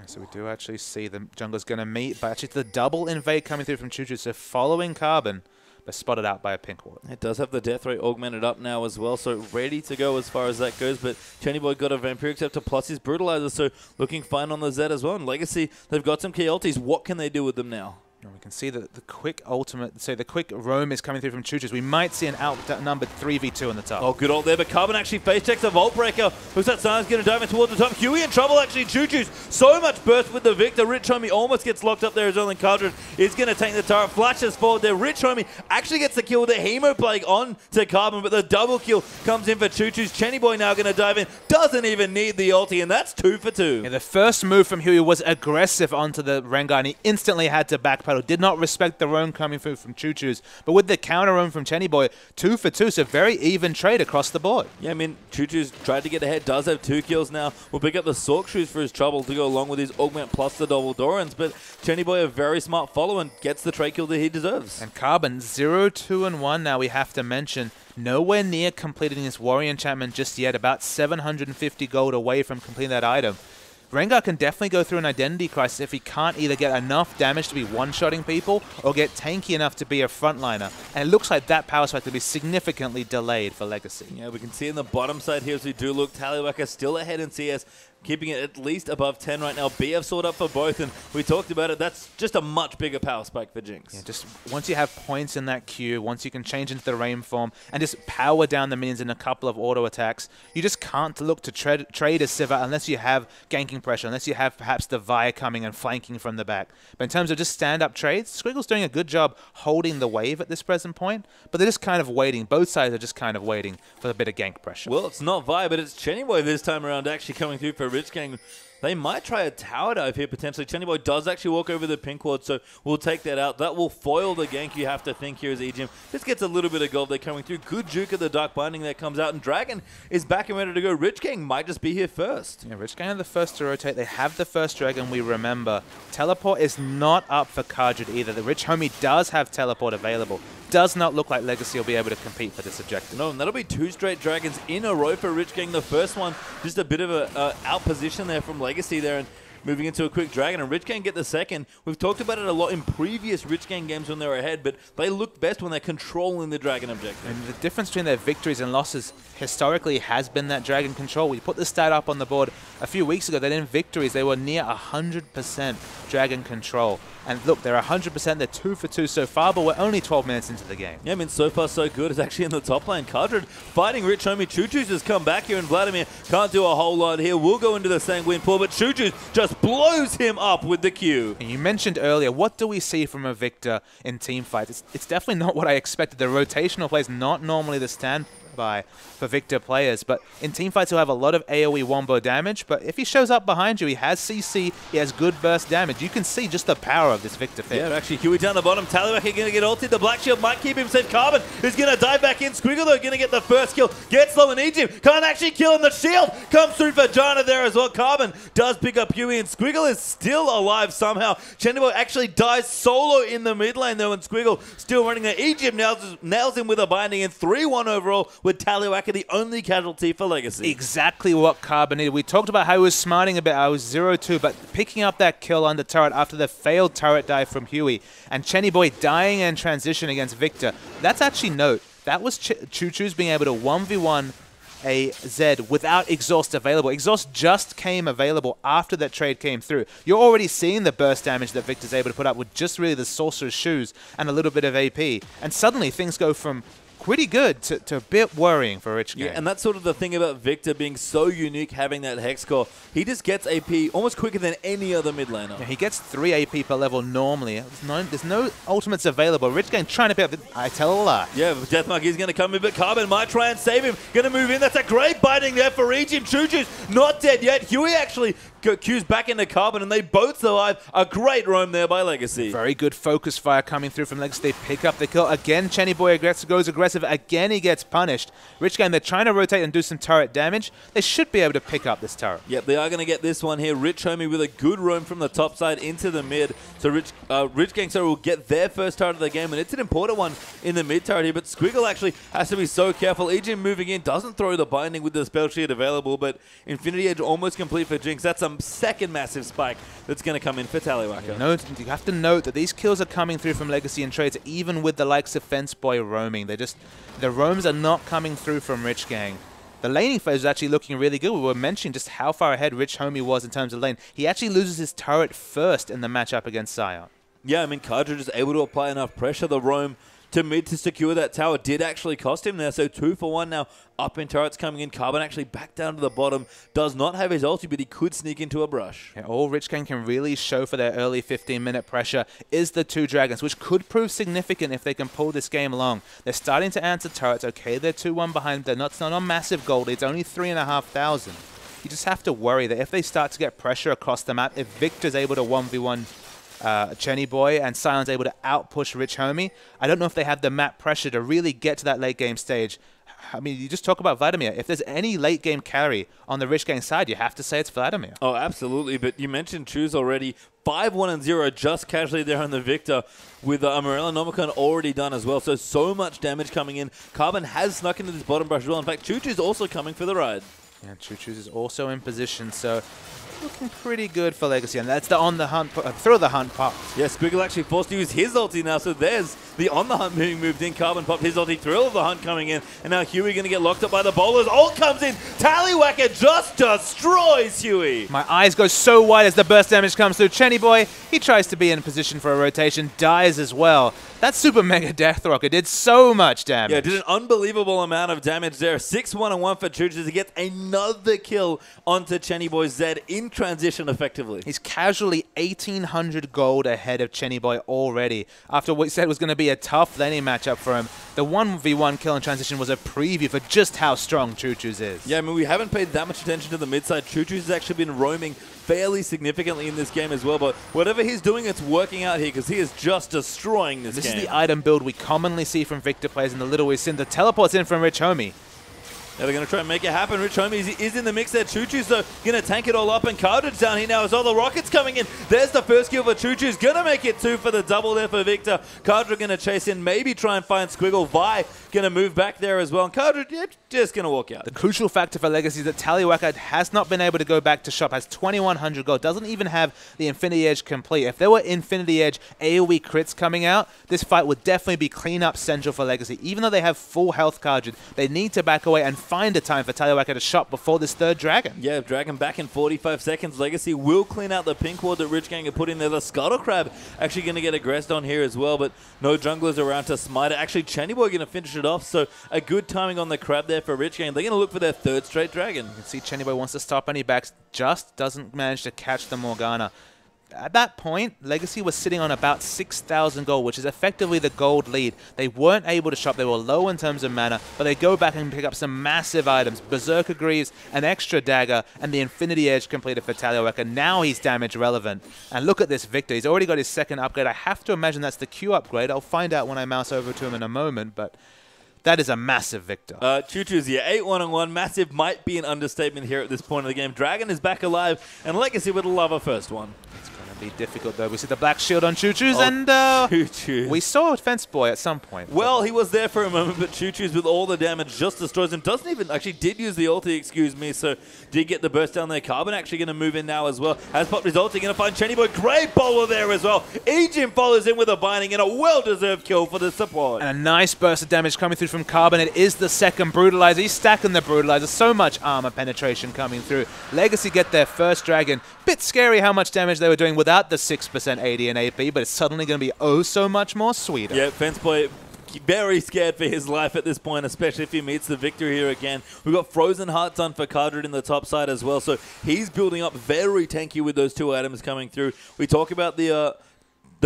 So we do actually see the jungler's going to meet, but actually the double invade coming through from Choo Choo. So following Carbon, but spotted out by a pink ward. It does have the death rate augmented up now as well, so ready to go as far as that goes. But Chennyboy got a Vampiric Scepter plus his Brutalizer, so looking fine on the Zed as well. And Legacy, they've got some key ultis. What can they do with them now? And we can see that the quick ultimate, so the quick roam is coming through from Choo Choo's. We might see an outnumbered 3v2 on the top. Oh, good ult there, but Carbon actually face checks a Vault Breaker. Looks like Simon's going to dive in towards the top. Huey in trouble, actually. Choo Choo's so much burst with the Victor. Rich Homie almost gets locked up there as well, and Cartridge is going to take the turret. Flashes forward there. Rich Homie actually gets the kill with the Hemo Plague on to Carbon, but the double kill comes in for Choo Choo's. Chennyboy now going to dive in. Doesn't even need the ulti, and that's 2 for 2. Yeah, the first move from Huey was aggressive onto the Rengar, and he instantly had to backpedal. Did not respect the roam coming through from Choo Choo's, but with the counter roam from Chennyboy, 2 for 2, so very even trade across the board. Yeah, I mean, Choo Choo's tried to get ahead, does have 2 kills now. Will pick up the Sork Shoes for his trouble to go along with his Augment plus the Double Dorans, but Chennyboy, a very smart follow, and gets the trade kill that he deserves. And Carbon, 0, 2, and 1 now, we have to mention. Nowhere near completing his Warrior enchantment just yet, about 750 gold away from completing that item. Rengar can definitely go through an identity crisis if he can't either get enough damage to be one-shotting people or get tanky enough to be a frontliner. And it looks like that power spike will be significantly delayed for Legacy. Yeah, we can see in the bottom side here as we do look, Tallywacker still ahead in CS, keeping it at least above 10 right now. BF sword up for both, and we talked about it. That's just a much bigger power spike for Jinx. Yeah, just once you have points in that queue, once you can change into the rain form and just power down the minions in a couple of auto attacks, you just can't look to trade a Sivir unless you have ganking pressure, unless you have perhaps the Vi coming and flanking from the back. But in terms of just stand-up trades, Squiggle's doing a good job holding the wave at this present point, but they're just kind of waiting. Both sides are just kind of waiting for a bit of gank pressure. Well, it's not Vi, but it's Chennyboy this time around actually coming through for Rich Gang. They might try a tower dive here potentially. Chennyboy does actually walk over the pink ward, so we'll take that out. That will foil the gank, you have to think, here as EGM. Just gets a little bit of gold there coming through. Good juke of the Dark Binding that comes out, and Dragon is back and ready to go. Rich Gang might just be here first. Yeah, Rich Gang are the first to rotate. They have the first Dragon, we remember. Teleport is not up for Cartridge either. The Rich Homie does have Teleport available. Does not look like Legacy will be able to compete for this objective. No, and that'll be 2 straight Dragons in a row for Rich Gang. The first one, just a bit of a out position there from Legacy there, and moving into a quick Dragon, and Rich Gang get the second. We've talked about it a lot in previous Rich Gang games when they were ahead, but they look best when they're controlling the Dragon objective. And the difference between their victories and losses historically has been that Dragon control. We put the stat up on the board a few weeks ago that in victories they were near 100% Dragon control. And look, they're 100%, they're 2 for 2 so far, but we're only 12 minutes into the game. Yeah, I mean, so far so good. It's actually in the top lane. Cartridge fighting Rich Homie. Choo Choo's has come back here, and Vladimir can't do a whole lot here. We'll go into the Sanguine Pool, but Choo Choo's just blows him up with the Q. And you mentioned earlier, what do we see from a Victor in team fights? It's definitely not what I expected. The rotational play is not normally the standby for Victor players, but in team fights he'll have a lot of AoE wombo damage, but if he shows up behind you, he has CC, he has good burst damage. You can see just the power of this Victor pick. Yeah, actually, Huey down the bottom. Tallywacker going to get ulted. The Black Shield might keep him safe. Carbon is going to dive back in. Squiggle, though, going to get the first kill. Gets low in Egypt. Can't actually kill him. The shield comes through for Jana there as well. Carbon does pick up Huey, and Squiggle is still alive somehow. Chennyboy actually dies solo in the mid lane, though, and Squiggle still running there. Egypt nails him with a binding, and 3-1 overall with Tallywacker the only casualty for Legacy. Exactly what Carbon needed. We talked about how he was smarting a bit. I was 0-2, but picking up that kill under turret after the failed turret dive from Huey, and Chennyboy dying and transition against Victor. That's actually note. That was Choo Choo's being able to 1v1 a Zed without Exhaust available. Exhaust just came available after that trade came through. You're already seeing the burst damage that Victor's able to put up with just really the Sorcerer's Shoes and a little bit of AP. And suddenly things go from pretty good to a bit worrying for Rich Gang. Yeah, and that's sort of the thing about Victor being so unique, having that Hex Core. He just gets AP almost quicker than any other mid laner. Yeah, he gets 3 AP per level normally. There's no ultimates available. Rich Gang trying to pick up I tell a lie. Yeah, Deathmark is going to come in, but Carbon might try and save him. Going to move in. That's a great biting there for Egypt. Choo Choo's not dead yet. Huey actually cues back into Carbon, and they both survive. A great roam there by Legacy. Very good focus fire coming through from Legacy. They pick up the kill. Again, Chennyboy goes aggressive. Again, he gets punished. Rich Gang, they're trying to rotate and do some turret damage. They should be able to pick up this turret. Yep, they are going to get this one here. Rich Homie with a good roam from the top side into the mid. So Rich Gang will get their first turret of the game, and it's an important one in the mid turret here. But Squiggle actually has to be so careful. EG moving in, doesn't throw the binding with the spell sheet available, but Infinity Edge almost complete for Jinx. That's a second massive spike that's going to come in for Tallywhacker. You have to note that these kills are coming through from Legacy and Trades, even with the likes of Senpai roaming. The roams are not coming through from Rich Gang. The laning phase is actually looking really good. We were mentioning just how far ahead Rich Homie was in terms of lane. He actually loses his turret first in the matchup against Sion. Yeah, I mean, Cartridge is able to apply enough pressure. The roam to mid to secure that tower did actually cost him there. So 2 for 1 now. Up in turrets coming in. Carbon actually back down to the bottom. Does not have his ulti, but he could sneak into a brush. Yeah, all Rich Gang can really show for their early 15-minute pressure is the 2 dragons, which could prove significant if they can pull this game along. They're starting to answer turrets. Okay, they're 2-1 behind. They're not on massive gold. It's only 3,500. You just have to worry that if they start to get pressure across the map, if Victor's able to 1v1 Chenny Boy and Sion's able to outpush Rich Homie, I don't know if they have the map pressure to really get to that late game stage. I mean, you just talk about Vladimir. If there's any late game carry on the Rich Gang side, you have to say it's Vladimir. Oh, absolutely. But you mentioned Choose already. 5-1-0 just casually there on the Victor with Morella Nomicon already done as well. So much damage coming in. Carbon has snuck into this bottom brush as well. In fact, Choo Choo's also coming for the ride. Yeah, Choo Choo's is also in position, so looking pretty good for Legacy, and that's the on the hunt, through the hunt pop. Yeah, Squiggle actually forced to use his ulti now, so there's the on the hunt being moved in. Carbon popped his ulti, Thrill of the Hunt coming in, and now Huey going to get locked up by the bowlers. Ult comes in, Tallywhacker just destroys Huey. My eyes go so wide as the burst damage comes through. Chenny Boy, he tries to be in position for a rotation, dies as well. That super mega death rocket did so much damage. Yeah, did an unbelievable amount of damage there. 6-1-1 for Choo Choo to get another kill onto Chenny Boy Zed in transition effectively. He's casually 1,800 gold ahead of Chenny Boy already. After what he said was going to be a tough laning matchup for him, the 1v1 kill in transition was a preview for just how strong Choo Choo's is. Yeah, I mean, we haven't paid that much attention to the mid side. Choo Choo's has actually been roaming fairly significantly in this game as well, but whatever he's doing, it's working out here because he is just destroying this game. This is the item build we commonly see from Victor players in the Little We've seen. The teleports in from Rich Homie. Yeah, they're going to try and make it happen. Rich Homie is in the mix there. Choo Choo's though going to tank it all up, and Cartridge down here now as all the rockets coming in. There's the first kill for Choo Choo's. Going to make it 2 for the double there for Victor. Cartridge going to chase in, maybe try and find Squiggle. Vi going to move back there as well, and Cartridge just going to walk out. The crucial factor for Legacy is that Tallywhacker has not been able to go back to shop, has 2,100 gold, doesn't even have the Infinity Edge complete. If there were Infinity Edge AoE crits coming out, this fight would definitely be clean up central for Legacy. Even though they have full health Cartridge, they need to back away and find a time for Tallywhacker to shop before this third dragon. Yeah, dragon back in 45 seconds. Legacy will clean out the pink ward that Rich Gang had put in there. The Scuttle Crab actually going to get aggressed on here as well, but no junglers around to smite it. Actually, Chenny Boy going to finish it off, so a good timing on the crab there for Rich Gang. They're going to look for their third straight dragon. You can see Chenny Boy wants to stop any backs, just doesn't manage to catch the Morgana. At that point, Legacy was sitting on about 6,000 gold, which is effectively the gold lead. They weren't able to shop. They were low in terms of mana, but they go back and pick up some massive items. Berserker Greaves, an extra dagger, and the Infinity Edge completed for Tallywhacker. Now he's damage relevant. And look at this Victor. He's already got his second upgrade. I have to imagine that's the Q upgrade. I'll find out when I mouse over to him in a moment, but that is a massive Victor. Choo Choo's here, 8-1-1. Massive might be an understatement here at this point of the game. Dragon is back alive, and Legacy would love a first one. It's going to be difficult, though. We see the black shield on Choo Choo's, and Choo Choo. We saw Fence Boy at some point. Well, he was there for a moment, but Choo Choo's with all the damage just destroys him. Doesn't even, actually did use the ulti, excuse me, so did get the burst down there. Carbon actually going to move in now as well. Has popped his ulti, going to find Chenny Boy. Great bowler there as well. Ejim follows in with a binding and a well-deserved kill for the support. And a nice burst of damage coming through from Carbon. It is the second Brutalizer. He's stacking the Brutalizer. So much armor penetration coming through. Legacy get their first dragon. Bit scary how much damage they were doing without the 6% AD and AP, but it's suddenly going to be oh so much more sweeter. Yeah, Fence Boy very scared for his life at this point, especially if he meets the Victor here again. We've got Frozen Hearts on for Cardred in the top side as well, so he's building up very tanky with those two items coming through. We talk about the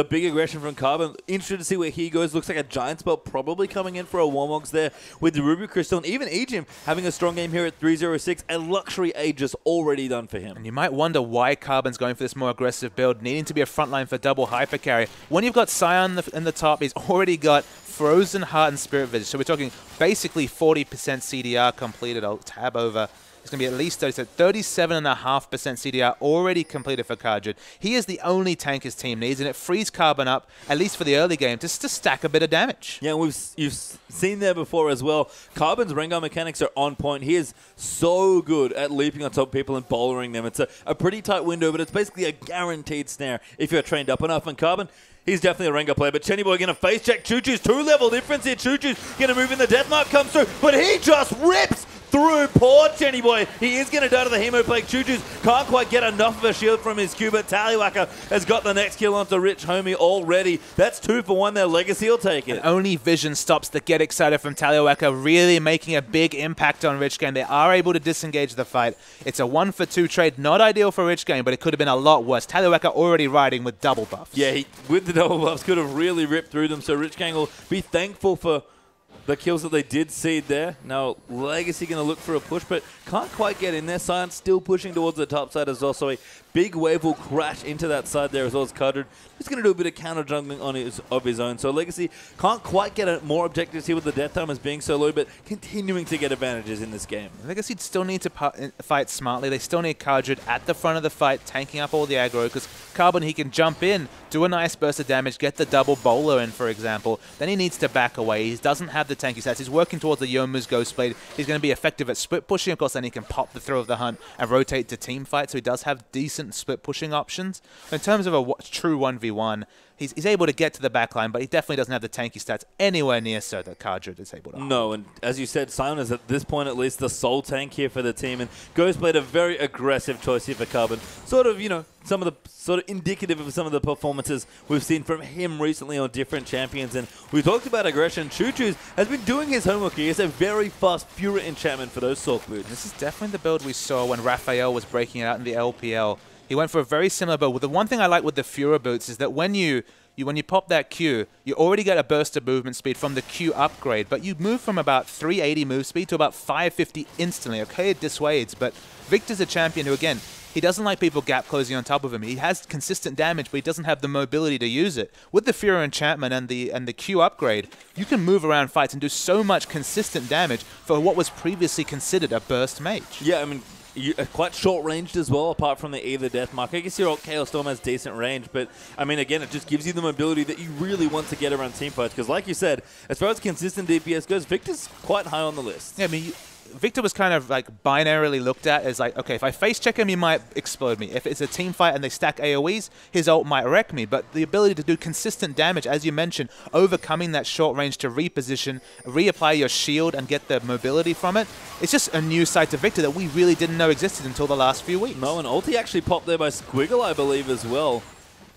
big aggression from Carbon. Interested to see where he goes. Looks like a giant spell probably coming in for a Warmogs there with the Ruby Crystal. And even Ejim having a strong game here at 306. A luxury Aegis already done for him. And you might wonder why Carbon's going for this more aggressive build, needing to be a frontline for double hyper carry. When you've got Sion in the top, he's already got Frozen Heart and Spirit Visage. So we're talking basically 40% CDR completed. I'll tab over It's going to be at least 37.5% CDR already completed for Kajud. He is the only tank his team needs, and it frees Carbon up, at least for the early game, just to stack a bit of damage. Yeah, you've seen there before as well. Carbon's Rengar mechanics are on point. He is so good at leaping on top of people and bowlering them. It's a pretty tight window, but it's basically a guaranteed snare if you're trained up enough. And Carbon, he's definitely a Rengar player, but Chenny Boy going to face check Choo-Choo's 2-level difference here. Choo-Choo's going to move in, the death mark comes through, but he just rips through poor Chenny Boy. He is going to die to the Hemoplague. Choo-Choo's can't quite get enough of a shield from his Q, but Tallywhacker has got the next kill onto Rich Homie already. That's 2 for 1 there. Legacy will take it. And only Vision stops the get excited from Tallywhacker, really making a big impact on Rich Game. They are able to disengage the fight. It's a 1-for-2 trade. Not ideal for Rich Game, but it could have been a lot worse. Tallywhacker already riding with double buffs. Yeah, he, with the double buffs, could have really ripped through them. So Rich Gang will be thankful for the kills that they did seed there. Now, Legacy going to look for a push, but can't quite get in there. Science still pushing towards the top side as well, so a big wave will crash into that side there as well as Cardred. He's going to do a bit of counter jungling of his own. So Legacy can't quite get more objectives here with the death time as being so low, but continuing to get advantages in this game. Legacy still need to fight smartly. They still need Cardred at the front of the fight, tanking up all the aggro, because Carbon, he can jump in, do a nice burst of damage, get the double bowler in, for example. Then he needs to back away. He doesn't have the tanky stats. He's working towards the Yomu's Ghostblade. He's going to be effective at split pushing. Of course, then he can pop the throw of the hunt and rotate to team fight, so he does have decent split pushing options. In terms of a true 1v1, he's able to get to the backline, but he definitely doesn't have the tanky stats anywhere near so that Cardred is able to. No, and as you said, Simon is at this point at least the sole tank here for the team, and Ghostblade a very aggressive choice here for Carbon. Sort of, you know, some of the sort of indicative of some of the performances we've seen from him recently on different champions. And we talked about aggression. Choo-Choo's has been doing his homework here. He has a very fast Fury enchantment for those Sork boots. This is definitely the build we saw when Raphael was breaking it out in the LPL. He went for a very similar build. The one thing I like with the Fury boots is that when you pop that Q, you already get a burst of movement speed from the Q upgrade, but you move from about 380 move speed to about 550 instantly. Okay, it dissuades, but Victor's a champion who, again, he doesn't like people gap closing on top of him. He has consistent damage, but he doesn't have the mobility to use it. With the Fury enchantment and the Q upgrade, you can move around fights and do so much consistent damage for what was previously considered a burst mage. Yeah, I mean, quite short-ranged as well, apart from the Either Death Mark. I guess your Chaos Storm has decent range, but, I mean, again, it just gives you the mobility that you really want to get around teamfights, because like you said, as far as consistent DPS goes, Victor's quite high on the list. Yeah, I mean, Victor was kind of like binarily looked at as like, okay, if I face check him, he might explode me. If it's a team fight and they stack AoEs, his ult might wreck me. But the ability to do consistent damage, as you mentioned, overcoming that short range to reposition, reapply your shield and get the mobility from it, it's just a new side to Victor that we really didn't know existed until the last few weeks. No, and ulti actually popped there by Squiggle, I believe, as well.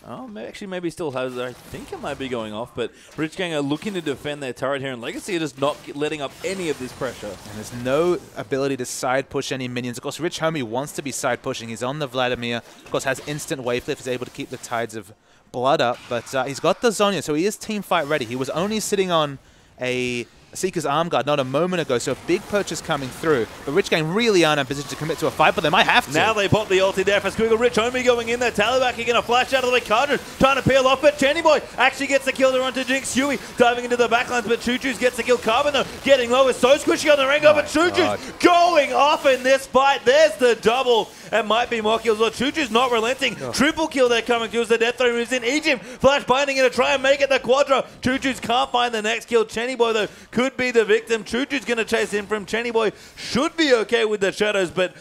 Oh, actually, maybe still has. I think it might be going off, but Rich Gang are looking to defend their turret here, and Legacy are just not letting up any of this pressure. And there's no ability to side push any minions. Of course, Rich Homie wants to be side pushing. He's on the Vladimir. Of course, has instant wave cliff. Is able to keep the tides of blood up, but he's got the Zhonya, so he is team fight ready. He was only sitting on a Seeker's Arm Guard not a moment ago, so a big purchase coming through. But Rich Gang really aren't in a position to commit to a fight, but they might have to. Now they pop the ulti there for Squiggle. Rich Homie going in there. Tallywhacker going to flash out of the way. Cardred trying to peel off, but Chenny Boy actually gets the kill there onto Jinx. Huey diving into the backlines, but Choo-Choo's gets the kill. Carbon though getting low, is so squishy on the Rengar, but Choo-Choo's going off in this fight. There's the double. It might be more kills. Well, Choo-Choo's not relenting. Triple kill there coming through as the death throw moves in. Egypt flash binding in to try and make it the quadra. Choo-Choo's can't find the next kill. Chenny Boy though could be the victim. Choo-Choo's going to chase in from Chenny Boy. Should be okay with the shadows, but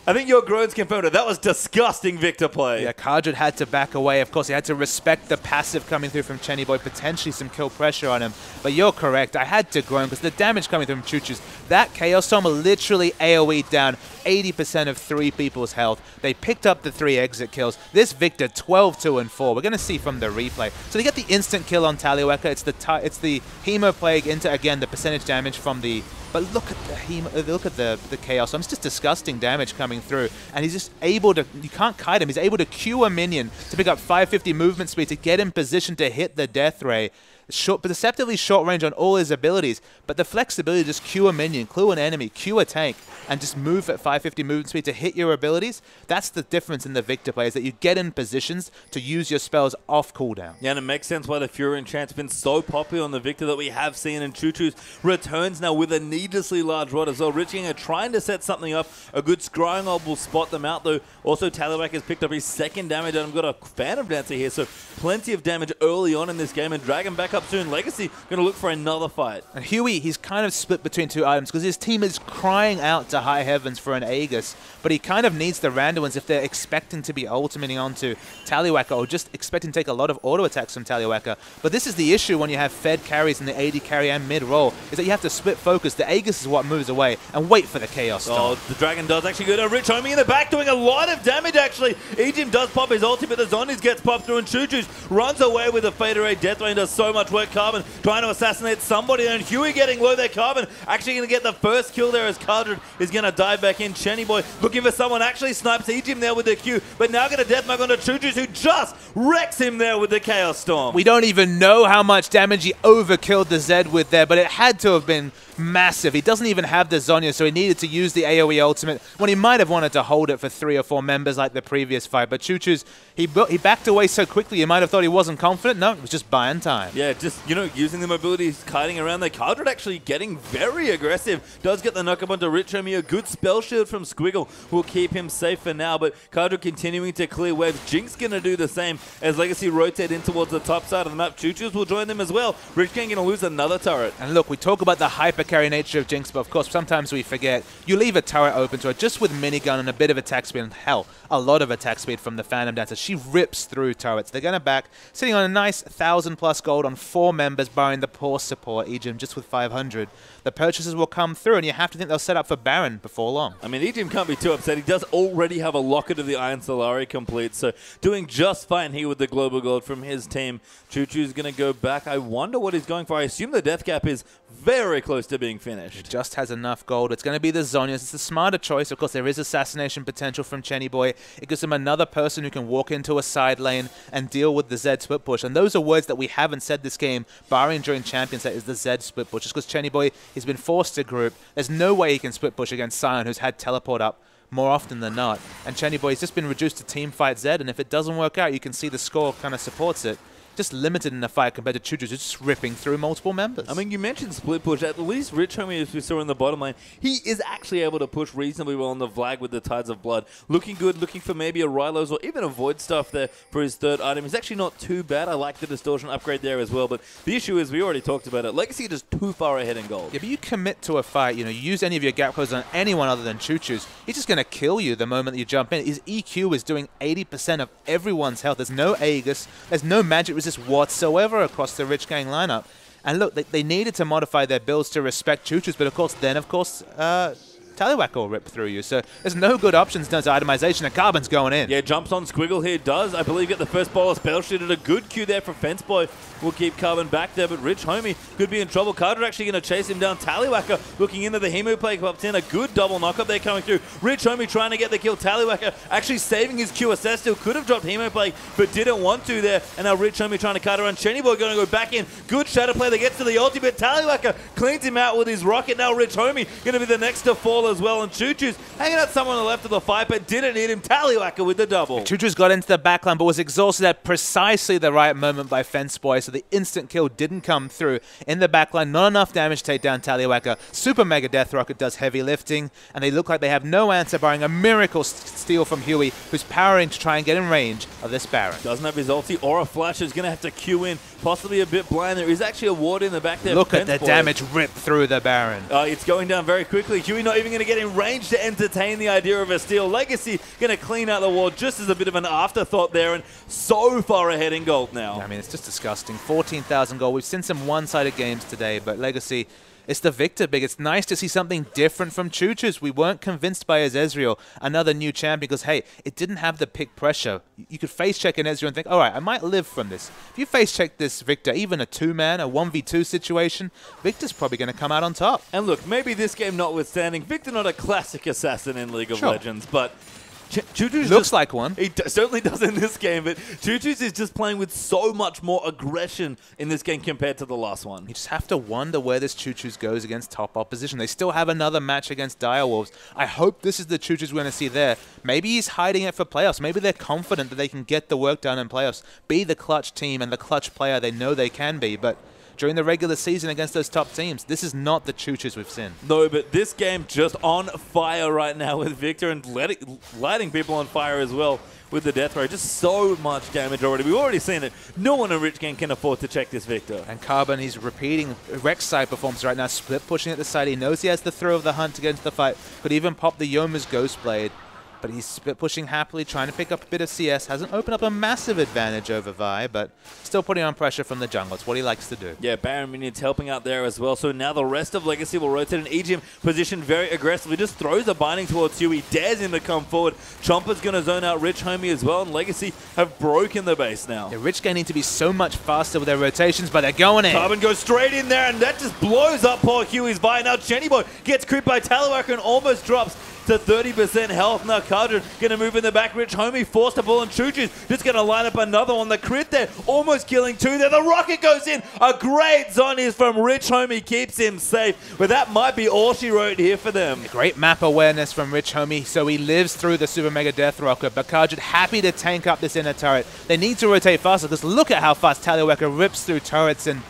I think your groans confirmed it. That was disgusting Victor play. Yeah, Cardred had to back away. Of course, he had to respect the passive coming through from Chenny Boy, potentially some kill pressure on him. But you're correct. I had to groan because the damage coming through from Choo-Choo's, that Chaos Storm literally AoE down 80% of 3 people's health. They picked up the 3 exit kills. This Victor, 12, 2, and 4. We're going to see from the replay. So they get the instant kill on Tallywhacker. It's the Hemoplague into, again, the percentage damage from the... But look at the Chaos Storm. It's just disgusting damage coming through. And he's just able to... You can't kite him. He's able to Q a minion to pick up 550 movement speed to get in position to hit the Death Ray. deceptively short range on all his abilities, but the flexibility to just Q a minion, Q an enemy, Q a tank, and just move at 550 movement speed to hit your abilities, that's the difference in the Victor play, is that you get in positions to use your spells off cooldown. Yeah, and it makes sense why the Fury Enchant's been so popular on the Victor that we have seen, and Choo-Choo's returns now with a needlessly large rod as well. Rich Gang are trying to set something up. A good scrying orb will spot them out, though. Also, Tallywack has picked up his second damage, and I've got a Phantom Dancer here, so plenty of damage early on in this game, and Dragon back up soon. Legacy going to look for another fight. And Huey, he's kind of split between two items because his team is crying out to high heavens for an Aegis, but he kind of needs the random ones if they're expecting to be ultimating onto Tallywacker or just expecting to take a lot of auto attacks from Tallywacker. But this is the issue when you have Fed carries in the AD carry and mid roll, is that you have to split focus. The Aegis is what moves away and wait for the Chaos Storm. Oh, the Dragon does actually go to Rich Homie in the back, doing a lot of damage actually. Ejim does pop his ulti, but the Zonies gets popped through, and Choo-Choo's runs away with a Fader Ray. Deathrain does so much work. Carbon trying to assassinate somebody, and Huey getting low there. Carbon actually going to get the first kill there as Cardred is going to dive back in. Chenny Boy looking for someone, actually snipes Ejim there with the Q, but now going to deathmark onto Choo-Choo's, who just wrecks him there with the Chaos Storm. We don't even know how much damage he overkilled the Zed with there, but it had to have been massive. He doesn't even have the Zhonya, so he needed to use the AoE ultimate when he might have wanted to hold it for 3 or 4 members like the previous fight. But Choo-Choo's, he backed away so quickly you might have thought he wasn't confident. No, it was just buying time. Yeah, just, you know, using the mobilities, kiting around there. Cardred actually getting very aggressive. Does get the knock up onto Rich Homie. A good spell shield from Squiggle will keep him safe for now, but Cardred continuing to clear waves. Jinx going to do the same as Legacy rotate in towards the top side of the map. Choo-Choo's will join them as well. Rich Gang going to lose another turret. And look, we talk about the hyper carry nature of Jinx, but of course sometimes we forget. You leave a turret open to her just with minigun and a bit of attack speed, and hell, a lot of attack speed from the Phantom Dancer. She rips through turrets. They're going to back, sitting on a nice 1,000+ gold on 4 members, barring the poor support, Ejim just with 500. The purchases will come through, and you have to think they'll set up for Baron before long. I mean, Ejim can't be too upset. He does already have a Locket of the Iron Solari complete, so doing just fine here with the global gold from his team. Choo-Choo's going to go back. I wonder what he's going for. I assume the death cap is very close to being finished. It just has enough gold. It's going to be the Zhonyas. It's the smarter choice. Of course, there is assassination potential from Chenny Boy. It gives him another person who can walk into a side lane and deal with the Zed split push. And those are words that we haven't said this game, barring during Champions Set, is the Zed split push. Just because Chenny Boy has been forced to group. There's no way he can split push against Sion, who's had teleport up more often than not. And Chenny Boy has just been reduced to team fight Zed, and if it doesn't work out, you can see the score kind of supports it. Just limited in the fight compared to Choo-Choo's just ripping through multiple members. I mean, you mentioned split push. At least Rich Homie, as we saw in the bottom lane, he is actually able to push reasonably well on the Vlag with the Tides of Blood. Looking good, looking for maybe a Rylos or even a Void Stuff there for his third item. He's actually not too bad. I like the Distortion upgrade there as well, but the issue is, we already talked about it, Legacy just too far ahead in gold. Yeah, but you commit to a fight, you know, you use any of your gap codes on anyone other than Choo-Choo's, he's just going to kill you the moment that you jump in. His EQ is doing 80% of everyone's health. There's no Aegis, there's no magic resist whatsoever across the Rich Gang lineup. And look, they needed to modify their builds to respect Choo-Choo's, but of course, Tallywack will rip through you. So there's no good options in terms of itemization, and Carbon's going in. Yeah, jumps on Squiggle here. Does, I believe, get the first ball of spell shit at a good Q there for Fence Boy. Will keep Carbon back there, but Rich Homie could be in trouble. Carter actually going to chase him down. Tallywacker looking into the Hemo play, pops in. A good double knockup there coming through. Rich Homie trying to get the kill. Tallywacker actually saving his QSS. Still could have dropped Hemo play, but didn't want to there. And now Rich Homie trying to cut around. Chenny Boy going to go back in. Good shadow play that gets to the ulti, but Tallywacker cleans him out with his rocket. Now Rich Homie going to be the next to fall as well. And Choo-Choo's hanging out someone on the left of the fight, but didn't need him. Tallywacker with the double. Choo-Choo's got into the backline, but was exhausted at precisely the right moment by Fence Boy, so the instant kill didn't come through. In the backline, not enough damage to take down Tallywacker. Super Mega Death Rocket does heavy lifting, and they look like they have no answer, barring a miracle steal from Huey, who's powering to try and get in range of this Baron. Doesn't have his ulti or a flash, is going to have to queue in, possibly a bit blind. There is actually a ward in the back there. Look at the damage rip through the Baron. It's going down very quickly. Huey not even going to get in range to entertain the idea of a steal. Legacy going to clean out the ward just as a bit of an afterthought there, and so far ahead in gold now. I mean, it's just disgusting. 14,000 gold. We've seen some one-sided games today, but Legacy, it's the Victor big. It's nice to see something different from Choo-Choo's. We weren't convinced by his Ezreal, another new champ, because, hey, it didn't have the pick pressure. You could face check an Ezreal and think, all right, I might live from this. If you face check this Victor, even a 2-man, a 1v2 situation, Victor's probably going to come out on top. And look, maybe this game notwithstanding, Victor not a classic assassin in League of Legends, but Choo-Choo's Looks like one. He certainly does in this game, but Choo-Choo's is just playing with so much more aggression in this game compared to the last one. You just have to wonder where this Choo-Choo's goes against top opposition. They still have another match against Direwolves. I hope this is the Choo-Choo's we're going to see there. Maybe he's hiding it for playoffs. Maybe they're confident that they can get the work done in playoffs, be the clutch team and the clutch player they know they can be, but during the regular season against those top teams, this is not the Choo-Choos we've seen. No, but this game just on fire right now with Victor and lighting people on fire as well with the death ray. Just so much damage already. We've already seen it. No one in Rich Gang can afford to check this Victor. And Carbon, he's repeating Rek'Sai performance right now, split pushing at the side. He knows he has the throw of the hunt against the fight. Could even pop the Yoma's Ghost Blade. But he's split pushing happily, trying to pick up a bit of CS. Hasn't opened up a massive advantage over Vi, but still putting on pressure from the jungle. It's what he likes to do. Yeah, Baron Minions helping out there as well. So now the rest of Legacy will rotate an EGM position very aggressively. Just throws a binding towards Huey, dares him to come forward. Chomper's going to zone out Rich Homie as well, and Legacy have broken the base now. Yeah, Rich Gang need to be so much faster with their rotations, but they're going in. Carbon goes straight in there, and that just blows up poor Huey's Vi. Now Chennyboy gets creeped by Tallywacker and almost drops to 30% health. Now Cardred going to move in the back. Rich Homie forced a ball, and Choo-Choo's just going to line up another one. The crit there, almost killing two there. The rocket goes in. A great Zonies from Rich Homie keeps him safe. But that might be all she wrote here for them. Great map awareness from Rich Homie, so he lives through the Super Mega Death Rocket. But Cardred happy to tank up this inner turret. They need to rotate faster, because look at how fast Tallywacker rips through turrets and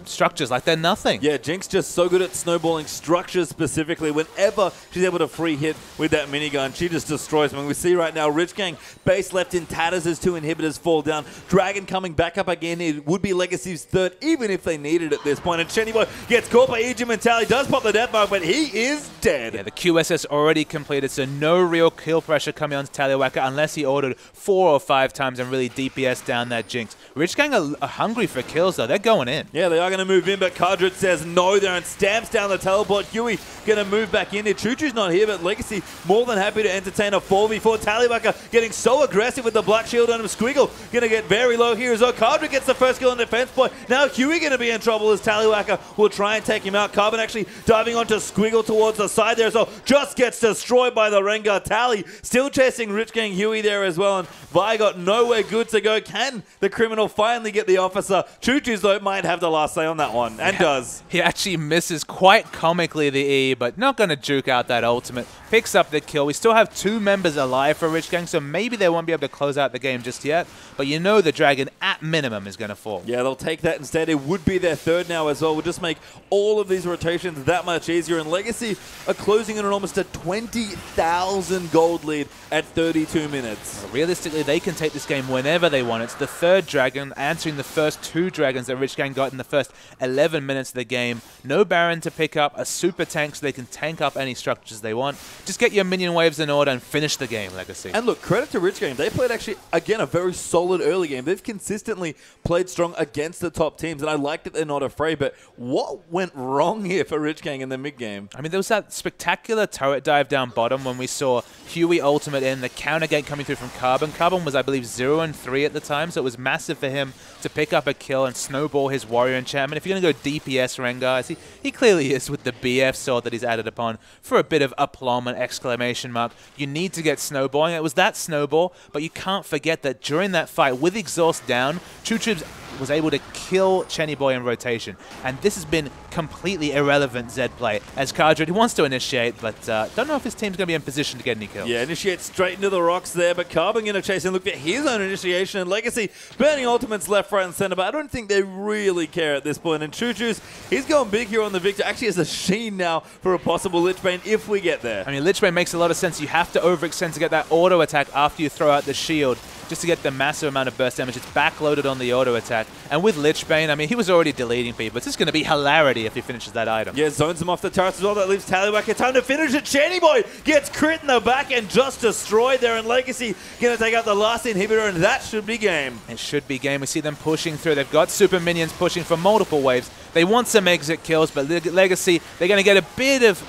structures like they're nothing. Yeah, Jinx just so good at snowballing structures specifically. Whenever she's able to free hit with that minigun, she just destroys them. And we see right now Rich Gang base left in tatters as two inhibitors fall down. Dragon coming back up again. It would be Legacy's third, even if they needed at this point. And Chennyboy gets caught by Ejim and Tally. Does pop the death mark, but he is dead. Yeah, the QSS already completed, so no real kill pressure coming on to Tallywacker unless he ordered 4 or 5 times and really DPS down that Jinx. Rich Gang are hungry for kills, though. They're going in. Yeah, they are going to move in, but Cardred says no there and stamps down the teleport. Huey going to move back in here. Choo-Choo's not here, but Legacy more than happy to entertain a 4v4. Tallywacker getting so aggressive with the Black Shield on him. Squiggle going to get very low here as well. Cardred gets the first kill on defense point. Now Huey going to be in trouble as Tallywacker will try and take him out. Carbon actually diving onto Squiggle towards the side there as well. Just gets destroyed by the Rengar. Tally still chasing Rich Gang Huey there as well, and Vi got nowhere good to go. Can the criminal finally get the officer? Choo-Choo's though might have the last say on that one, and does. He actually misses quite comically the E, but not going to juke out that ultimate. Picks up the kill. We still have 2 members alive for Rich Gang, so maybe they won't be able to close out the game just yet, but you know the Dragon at minimum is going to fall. Yeah, they'll take that instead. It would be their third now as well. We'll just make all of these rotations that much easier, and Legacy are closing in on almost a 20,000 gold lead at 32 minutes. Realistically, they can take this game whenever they want. It's the 3rd Dragon, answering the first 2 Dragons that Rich Gang got in the first 11 minutes of the game. No Baron to pick up, a super tank so they can tank up any structures they want. Just get your minion waves in order and finish the game, Legacy. And look, credit to Rich Gang. They played actually, again, a very solid early game. They've consistently played strong against the top teams, and I like that they're not afraid, but what went wrong here for Rich Gang in the mid game? I mean, there was that spectacular turret dive down bottom when we saw Huey ultimate in, the counter gank coming through from Carbon. Carbon was, I believe, 0-3 at the time, so it was massive for him to pick up a kill and snowball his warrior enchantment. If you're going to go DPS Rengar, he clearly is with the BF sword that he's added upon for a bit of aplomb and exclamation mark. You need to get snowballing. It was that snowball, but you can't forget that during that fight, with exhaust down, Choo-Choo was able to kill Chennyboy in rotation. And this has been completely irrelevant Zed play, as Cardred, he wants to initiate, but don't know if his team's going to be in position to get any kills. Yeah, initiate straight into the rocks there, but Carbon going to chase and look at his own initiation, and Legacy burning ultimates left, right, and center, but I don't think they really care at this point. And Choo-Choo's, he's going big here on the Victor. Actually has a sheen now for a possible Lich Bane if we get there. I mean, Lich Bane makes a lot of sense. You have to overextend to get that auto attack after you throw out the shield, just to get the massive amount of burst damage. It's backloaded on the auto attack. And with Lich Bane, I mean, he was already deleting people. It's just going to be hilarity if he finishes that item. Yeah, zones him off the turrets as well. That leaves Tallywacker time to finish it. Chennyboy gets crit in the back and just destroyed there. And Legacy going to take out the last inhibitor, and that should be game. It should be game. We see them pushing through. They've got super minions pushing for multiple waves. They want some exit kills, but Legacy, they're going to get a bit of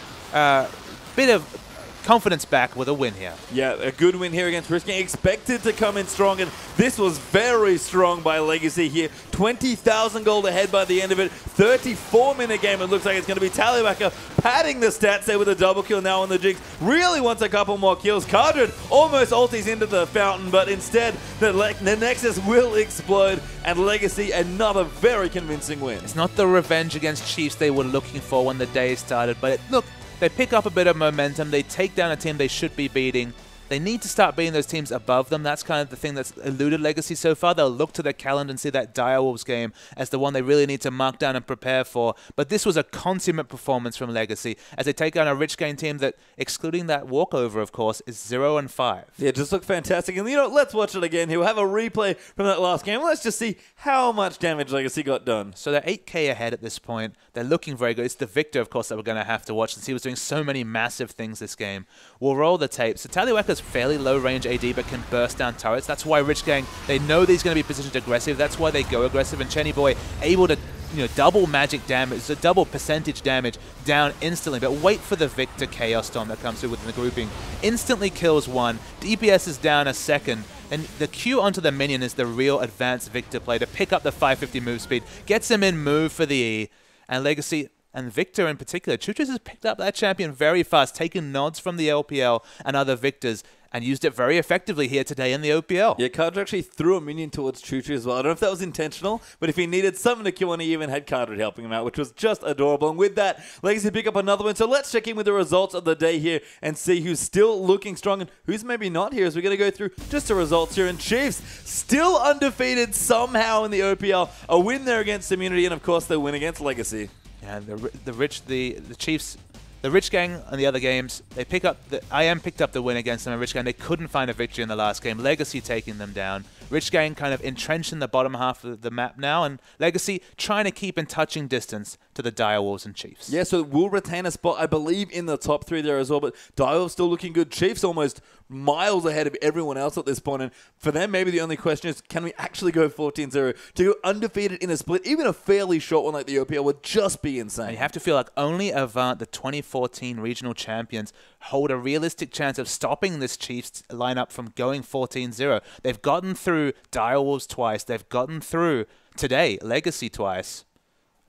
confidence back with a win here. Yeah, a good win here against Rich Gang. Expected to come in strong, and this was very strong by Legacy here. 20,000 gold ahead by the end of it. 34-minute game. It looks like it's going to be Tallywacker padding the stats there with a double kill now on the Jinx. Really wants a couple more kills. Cardred almost ulties into the fountain, but instead the Nexus will explode, and Legacy another very convincing win. It's not the revenge against Chiefs they were looking for when the day started, but look, they pick up a bit of momentum. They take down a team they should be beating. They need to start beating those teams above them. That's kind of the thing that's eluded Legacy so far. They'll look to their calendar and see that Direwolves game as the one they really need to mark down and prepare for. But this was a consummate performance from Legacy as they take down a Rich Gang team that, excluding that walkover, of course, is 0-5. Yeah, it just looked fantastic. And, you know, let's watch it again here. We'll have a replay from that last game. Let's just see how much damage Legacy got done. So they're 8k ahead at this point. They're looking very good. It's the Victor, of course, that we're going to have to watch since he was doing so many massive things this game. We'll roll the tape. So Tallywacker's fairly low range AD but can burst down turrets. That's why Rich Gang, they know that he's going to be positioned aggressive. That's why they go aggressive. And Chenny Boy able to, you know, double magic damage, so double percentage damage down instantly. But wait for the Victor Chaos Storm that comes through within the grouping. Instantly kills one. DPS is down a second. And the Q onto the minion is the real advanced Victor play to pick up the 550 move speed. Gets him in move for the E. And Legacy and Victor in particular, Choo-Choo's has picked up that champion very fast, taken nods from the LPL and other Victors, and used it very effectively here today in the OPL. Yeah, Cardred actually threw a minion towards Choo-Choo as well. I don't know if that was intentional, but if he needed something to kill on, he even had Cardred helping him out, which was just adorable. And with that, Legacy pick up another one. So let's check in with the results of the day here and see who's still looking strong and who's maybe not here, as we're going to go through just the results here. And Chiefs still undefeated somehow in the OPL. A win there against Immunity, and of course, they win against Legacy. Yeah, the Chiefs, the Rich Gang and the other games, they pick up IM picked up the win against them. And Rich Gang, they couldn't find a victory in the last game. Legacy taking them down. Rich Gang kind of entrenched in the bottom half of the map now, and Legacy trying to keep in touching distance to the Direwolves and Chiefs. Yeah, so we'll retain a spot, I believe, in the top 3 there as well, but Direwolves still looking good. Chiefs almost miles ahead of everyone else at this point, and for them, maybe the only question is, can we actually go 14-0? To go undefeated in a split, even a fairly short one like the OPL, would just be insane. And you have to feel like only Avant, the 2014 regional champions, hold a realistic chance of stopping this Chiefs lineup from going 14-0. They've gotten through Direwolves twice. They've gotten through, today, Legacy twice.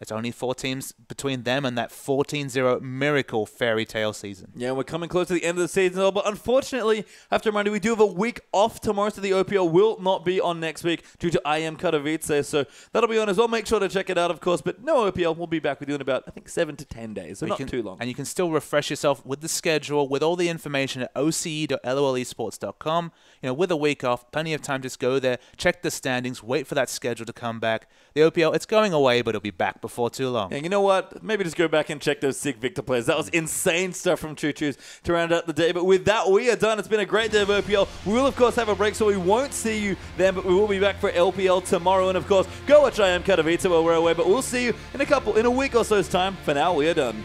It's only 4 teams between them and that 14-0 miracle fairy tale season. Yeah, we're coming close to the end of the season, but unfortunately, I have to remind you, we do have a week off tomorrow, so the OPL will not be on next week due to IM Katowice, so that'll be on as well. Make sure to check it out, of course, but no OPL. We'll be back with you in about, I think, 7 to 10 days, so not too long. And you can still refresh yourself with the schedule, with all the information at oce.lolesports.com. You know, with a week off, plenty of time, just go there, check the standings, wait for that schedule to come back. The OPL, it's going away, but it'll be back before too long. And you know what? Maybe just go back and check those sick Victor players. That was insane stuff from Choo-Choo's to round out the day. But with that, we are done. It's been a great day of OPL. We will, of course, have a break, so we won't see you then, but we will be back for LPL tomorrow. And, of course, go watch IM Katowice while we're away. But we'll see you in a week or so's time. For now, we are done.